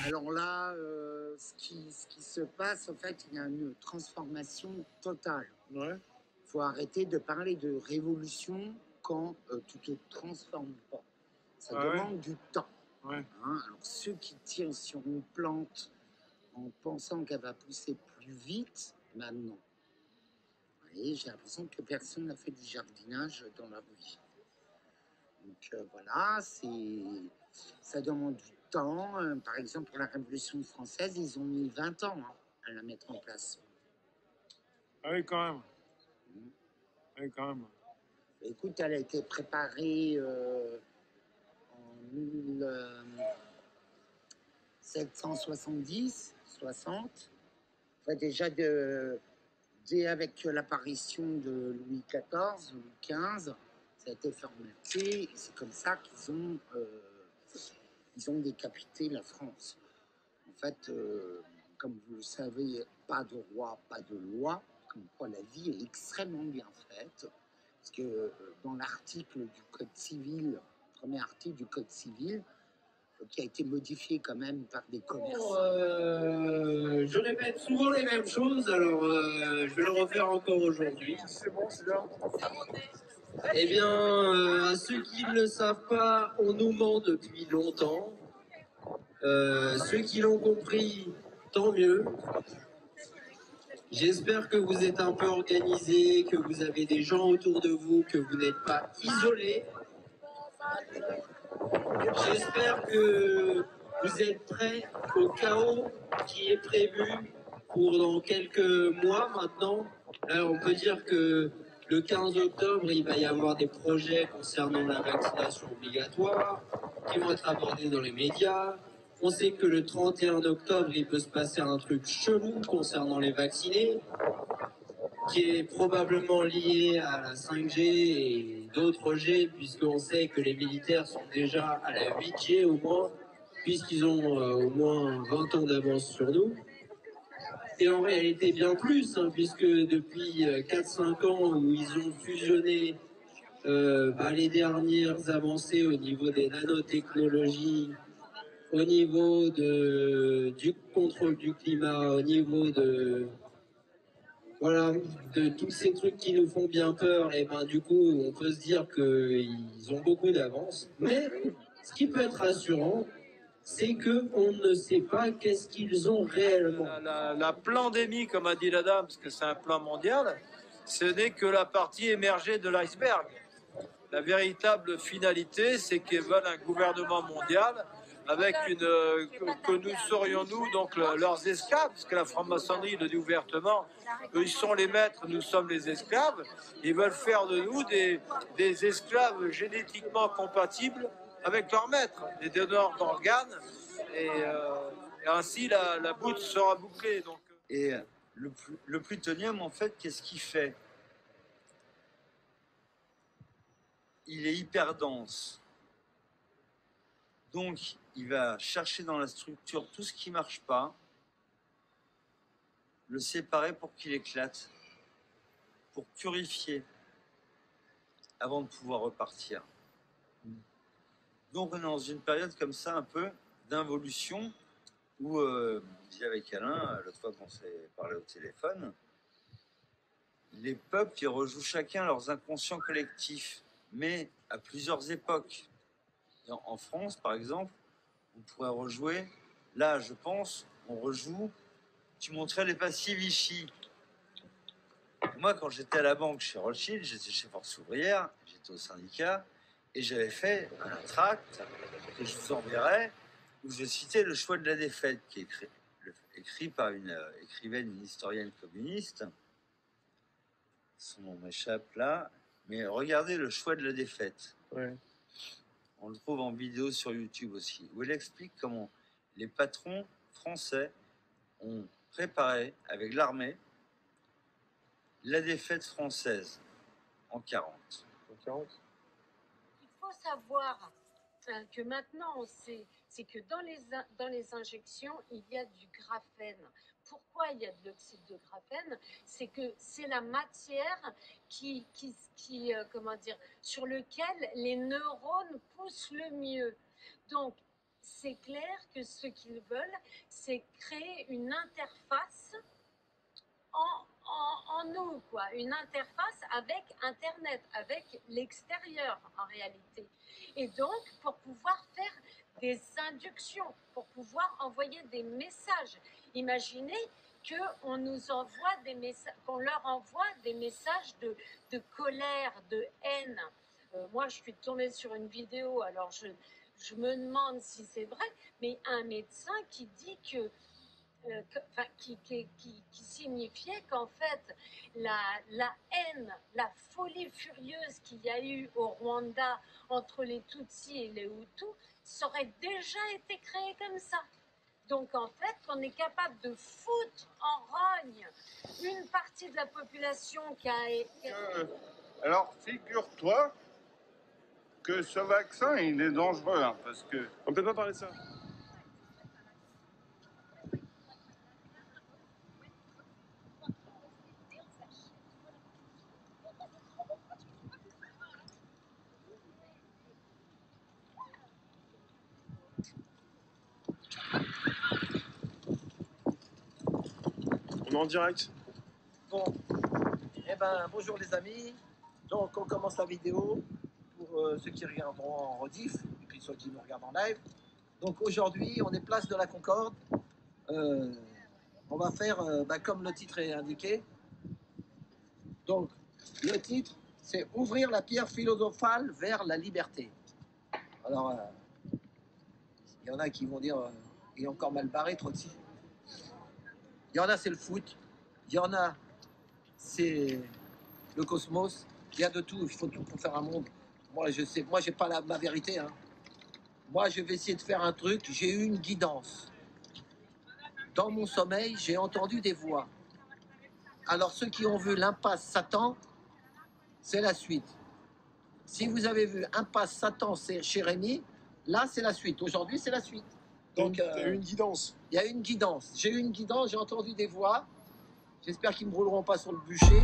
Alors là, ce qui se passe, en fait, il y a une transformation totale. Ouais. Il faut arrêter de parler de révolution quand tu te transformes pas. Ça Ah ouais. demande du temps. Ouais. Hein. Alors ceux qui tirent sur une plante en pensant qu'elle va pousser plus vite, maintenant. Et j'ai l'impression que personne n'a fait du jardinage dans la rue. Donc voilà, ça demande du temps. Par exemple, pour la Révolution française, ils ont mis 20 ans à la mettre en place. Ah oui, quand même. Mmh. Oui, quand même. Écoute, elle a été préparée en 1770, 60. Enfin, déjà, dès avec l'apparition de Louis XIV, Louis XV, ça a été fermenté. Et c'est comme ça ils ont décapité la France. En fait, comme vous le savez, pas de roi, pas de loi. Comme quoi la vie est extrêmement bien faite. Parce que dans l'article du Code civil, premier article du Code civil, qui a été modifié quand même par des commerçants. Je répète souvent les mêmes choses, alors je vais le refaire encore aujourd'hui. C'est bon, c'est bien. Eh bien, à ceux qui ne le savent pas, on nous ment depuis longtemps. Ceux qui l'ont compris, tant mieux. J'espère que vous êtes un peu organisés, que vous avez des gens autour de vous, que vous n'êtes pas isolés. J'espère que vous êtes prêts au chaos qui est prévu pour dans quelques mois maintenant. Là, on peut dire que le 15 octobre, il va y avoir des projets concernant la vaccination obligatoire qui vont être abordés dans les médias. On sait que le 31 octobre, il peut se passer un truc chelou concernant les vaccinés, qui est probablement lié à la 5G et d'autres G, puisqu'on sait que les militaires sont déjà à la 8G au moins, puisqu'ils ont au moins 20 ans d'avance sur nous. Et en réalité bien plus, hein, puisque depuis 4-5 ans où ils ont fusionné les dernières avancées au niveau des nanotechnologies, au niveau du contrôle du climat, au niveau de tous ces trucs qui nous font bien peur, et ben du coup, on peut se dire qu'ils ont beaucoup d'avance. Mais ce qui peut être rassurant, c'est que on ne sait pas qu'est-ce qu'ils ont réellement. La pandémie, comme a dit la dame, parce que c'est un plan mondial, ce n'est que la partie émergée de l'iceberg. La véritable finalité, c'est qu'ils veulent un gouvernement mondial avec que nous serions-nous donc leurs esclaves, parce que la franc-maçonnerie le dit ouvertement, eux ils sont les maîtres, nous sommes les esclaves. Ils veulent faire de nous des esclaves génétiquement compatibles avec leurs maîtres, des donneurs d'organes, et ainsi la boucle sera bouclée. Donc. Et le plutonium, en fait, qu'est-ce qu'il fait? Il est hyper dense. Donc, il va chercher dans la structure tout ce qui ne marche pas, le séparer pour qu'il éclate, pour purifier, avant de pouvoir repartir. Donc, on est dans une période comme ça, un peu d'involution, où, je disais avec Alain, l'autre fois qu'on s'est parlé au téléphone, les peuples, ils rejouent chacun leurs inconscients collectifs, mais à plusieurs époques. En France, par exemple, on pourrait rejouer, là, je pense, on rejoue, tu montrais les passifs Vichy. Moi, quand j'étais à la banque chez Rothschild, j'étais chez Force Ouvrière, j'étais au syndicat, et j'avais fait un tract que je vous enverrai, où je citais Le choix de la défaite, qui est écrit par une écrivaine, une historienne communiste. Son nom m'échappe là, mais regardez Le choix de la défaite. Ouais. On le trouve en vidéo sur YouTube aussi, où elle explique comment les patrons français ont préparé avec l'armée la défaite française en 40. En 40. Il faut savoir que maintenant on sait, c'est que dans les injections, il y a du graphène. Pourquoi il y a de l'oxyde de graphène? C'est que c'est la matière comment dire, sur lequel les neurones poussent le mieux. Donc, c'est clair que ce qu'ils veulent, c'est créer une interface en nous, quoi, une interface avec Internet, avec l'extérieur en réalité. Et donc, pour pouvoir faire des inductions, pour pouvoir envoyer des messages. Imaginez qu'on nous envoie des messages, qu'on leur envoie des messages de colère, de haine. Moi, je suis tombée sur une vidéo, alors je me demande si c'est vrai, mais un médecin qui dit que qui signifiait qu'en fait la haine, la folie furieuse qu'il y a eu au Rwanda entre les Tutsis et les Hutus, ça aurait déjà été créé comme ça. Donc en fait, on est capable de foutre en rogne une partie de la population qui a... Alors figure-toi que ce vaccin, il est dangereux, hein, parce que... On peut pas parler de ça. On est en direct. Bon, eh ben, bonjour les amis. Donc, on commence la vidéo pour ceux qui regarderont en rediff et puis ceux qui nous regardent en live. Donc, aujourd'hui, on est place de la Concorde. On va faire comme le titre est indiqué. Donc, le titre, c'est Ouvrir la pierre philosophale vers la liberté. Alors, il y en a qui vont dire il est encore mal barré, Trotsy. Il y en a, c'est le foot. Il y en a, c'est le cosmos. Il y a de tout. Il faut tout pour faire un monde. Moi, je sais. Moi, j'ai pas ma vérité. Hein. Moi, je vais essayer de faire un truc. J'ai eu une guidance. Dans mon sommeil, j'ai entendu des voix. Alors, ceux qui ont vu l'impasse Satan, c'est la suite. Si vous avez vu impasse Satan chez Rémi, là, c'est la suite. Aujourd'hui, c'est la suite. Donc, il y a eu une guidance. Il y a eu une guidance. J'ai eu une guidance, j'ai entendu des voix. J'espère qu'ils ne me rouleront pas sur le bûcher.